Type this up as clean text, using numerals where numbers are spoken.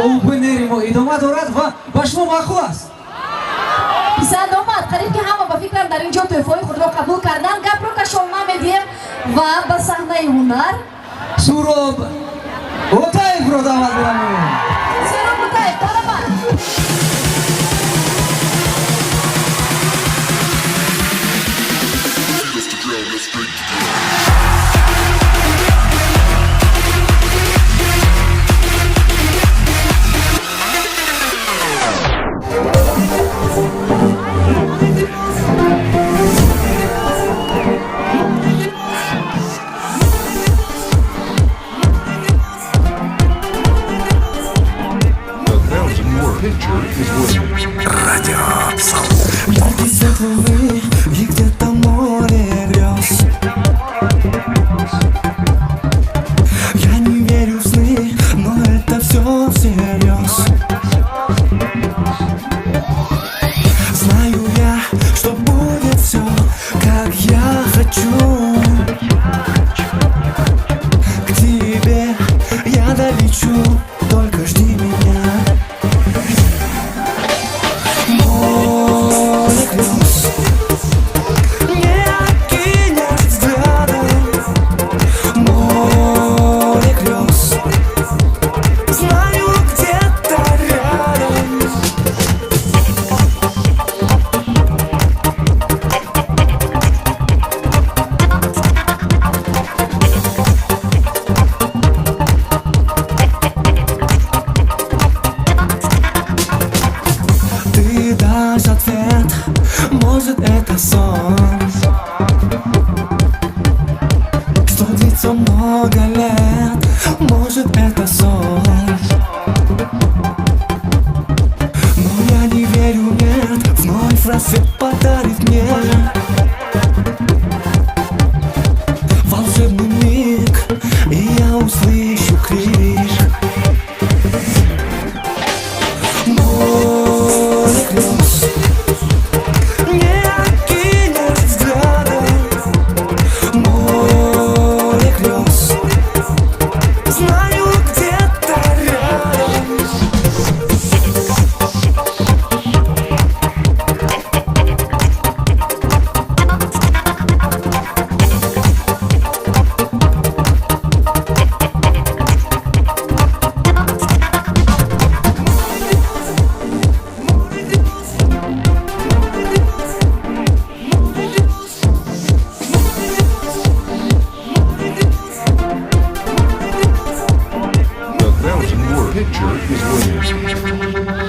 بنریم و ادامه دارد و با شما مخلص پسند آمد قریب که همه با فکرم در اینجا توفای خود را قبول کردن گپ رو که شما میدیم و به صحنه هنر سوراب اوتایف رو دعوت برمون سوراب اوتایف برامد И где-то море грез. Я не верю в сны, но это все всерьез. Знаю я, что будет все, как я хочу. К тебе я долечу, только жди меня. Ты дашь ответ, может это сон. Что длится много лет, может это сон. Но я не верю, нет, вновь рассвет подарит мне волшебный миг, и я услышу крик. Picture is Williams.